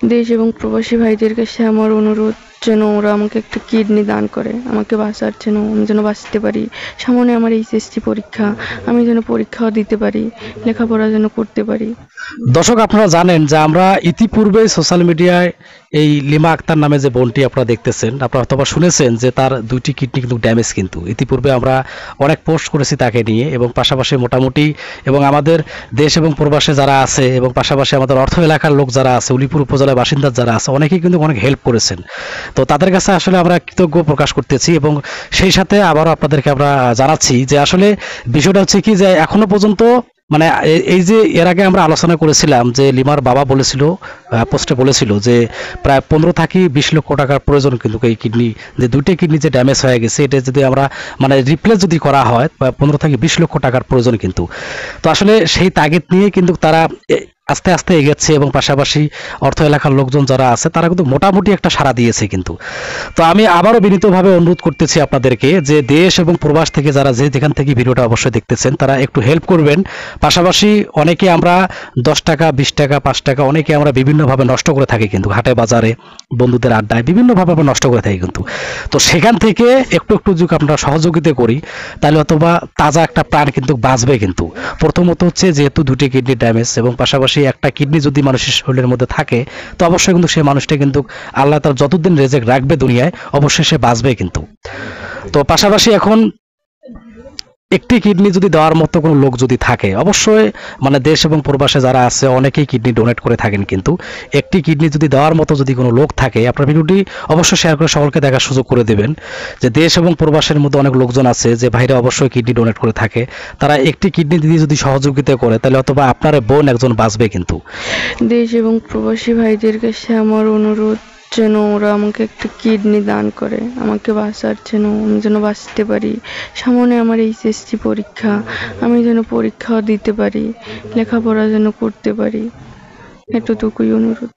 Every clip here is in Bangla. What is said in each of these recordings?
দেশ এবং প্রবাসী ভাইদের কাছে আমার অনুরোধ যেন ওরা আমাকে একটা কিডনি দান করে, আমাকে বাঁচার জন্য, আমি যেন বাঁচতে পারি। সামনে আমার এইচএসসি পরীক্ষা, আমি যেন পরীক্ষাও দিতে পারি, লেখাপড়া যেন করতে পারি। দর্শক, আপনারা জানেন যে আমরা ইতিপূর্বে সোশ্যাল মিডিয়ায় এই লিমা আক্তার নামে যে বোনটি আপনারা দেখতেছেন, আপনারা হয়তো শুনেছেন যে তার 2টি কিডনি কিন্তু ড্যামেজ। কিন্তু ইতিপূর্বে আমরা অনেক পোস্ট করেছি তাকে নিয়ে, এবং পাশাপাশি মোটামুটি এবং আমাদের দেশ এবং প্রবাসে যারা আছে এবং পাশাপাশি আমাদের অর্থ এলাকার লোক যারা আছে, উলিপুর উপজেলার বাসিন্দা যারা আছে, অনেকেই কিন্তু অনেক হেল্প করেছেন। তো তাদের কাছে আসলে আমরা কৃতজ্ঞ প্রকাশ করতেছি, এবং সেই সাথে আবারও আপনাদেরকে আমরা জানাচ্ছি যে আসলে বিষয়টা হচ্ছে কি, যে এখনো পর্যন্ত মানে এই যে এর আগে আমরা আলোচনা করেছিলাম যে লিমার বাবা বলেছিল, পোস্টে বলেছিল যে প্রায় 15 থেকে 20 লক্ষ টাকার প্রয়োজন কিন্তু এই কিডনি, যে 2টি কিডনি যে ড্যামেজ হয়ে গেছে, এটা যদি আমরা মানে রিপ্লেস যদি করা হয় 15 থেকে 20 লক্ষ টাকার প্রয়োজন কিন্তু। তো আসলে সেই তাগিদ নিয়ে কিন্তু তারা আস্তে আস্তে এগেছে, এবং পাশাপাশি অর্থ এলাকার লোকজন যারা আছে তারা কিন্তু মোটামুটি একটা সাড়া দিয়েছে কিন্তু। তো আমি আবারও বিনীতভাবে অনুরোধ করতেছি আপনাদেরকে যে দেশ এবং প্রবাস থেকে যারা যেখান থেকে ভিডিওটা অবশ্যই দেখতেছেন তারা একটু হেল্প করবেন। পাশাপাশি অনেকে আমরা 10 টাকা, 20 টাকা, 5 টাকা অনেকে আমরা বিভিন্নভাবে নষ্ট করে থাকি কিন্তু, হাটে বাজারে বন্ধুদের আড্ডায় বিভিন্নভাবে আমরা নষ্ট করে থাকি কিন্তু। তো সেখান থেকে একটু একটু যদি আমরা সহযোগিতা করি তাহলে অথবা তাজা একটা প্রাণ কিন্তু বাঁচবে কিন্তু। প্রথমত হচ্ছে যেহেতু 2টি কিডনি ড্যামেজ, এবং পাশাপাশি একটা কিডনি যদি মানুষের শরীরের মধ্যে থাকে তো অবশ্যই কিন্তু সেই মানুষটা কিন্তু আল্লাহ তার যতদিন রেজেক রাখবে দুনিয়ায় অবশ্যই সে বাঁচবে কিন্তু। তো পাশাপাশি এখন একটি কিডনি যদি দেওয়ার মতো কোনো লোক যদি থাকে, অবশ্যই মানে দেশ এবং প্রবাসে যারা আছে অনেকেই কিডনি ডোনেট করে থাকেন কিন্তু, একটি কিডনি যদি দেওয়ার মতো যদি কোনো লোক থাকে, আপনার ভিডিওটি অবশ্যই শেয়ার করে সকলকে দেখার সুযোগ করে দেবেন। যে দেশ এবং প্রবাসের মধ্যে অনেক লোকজন আছে যে ভাইরা অবশ্যই কিডনি ডোনেট করে থাকে, তারা একটি কিডনি দিয়ে যদি সহযোগিতা করে তাহলে অথবা আপনার বোন একজন বাঁচবে কিন্তু। দেশ এবং প্রবাসী ভাইদের কাছে আমার অনুরোধ যেন ওরা আমাকে একটা কিডনি দান করে, আমাকে বাঁচার জন্য, আমি যেন বাঁচতে পারি। সামনে আমার এইচএসসি পরীক্ষা, আমি যেন পরীক্ষাও দিতে পারি, লেখাপড়া যেন করতে পারি, এতটুকুই অনুরোধ।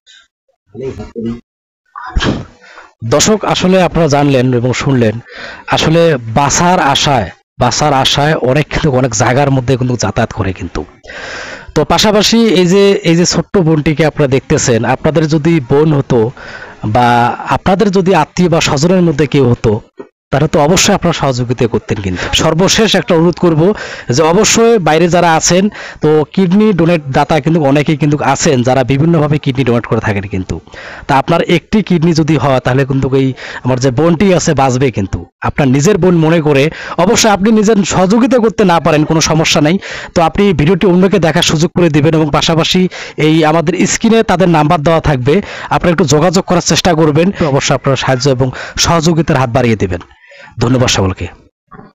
দর্শক, আসলে আপনারা জানলেন এবং শুনলেন, আসলে বাঁচার আশায় অনেক কিন্তু অনেক জায়গার মধ্যে কিন্তু যাতায়াত করে কিন্তু। তো পাশাপাশি এই যে ছোট্ট বোনটিকে আপনারা দেখতেছেন, আপনাদের যদি বোন হতো বা আপনাদের যদি আত্মীয় বা স্বজনের মধ্যে কেউ হতো তারা তো অবশ্যই আপনারা সহযোগিতা করতেন কিন্তু। সর্বশেষ একটা অনুরোধ করব যে অবশ্যই বাইরে যারা আছেন, তো কিডনি ডোনেট দাতা কিন্তু অনেকেই কিন্তু আছেন যারা বিভিন্নভাবে কিডনি ডোনেট করে থাকেন কিন্তু। তা আপনার একটি কিডনি যদি হয় তাহলে কিন্তু এই আমার যে বোনটি আছে বাঁচবে কিন্তু। আপনার নিজের বোন মনে করে অবশ্যই আপনি নিজের সহযোগিতা করতে না পারেন কোনো সমস্যা নেই, তো আপনি ভিডিওটি অন্যকে দেখার সুযোগ করে দিবেন, এবং পাশাপাশি এই আমাদের স্ক্রিনে তাদের নাম্বার দেওয়া থাকবে, আপনারা একটু যোগাযোগ করার চেষ্টা করবেন। অবশ্যই আপনারা সাহায্য এবং সহযোগিতার হাত বাড়িয়ে দেবেন। ধন্যবাদ সকলকে।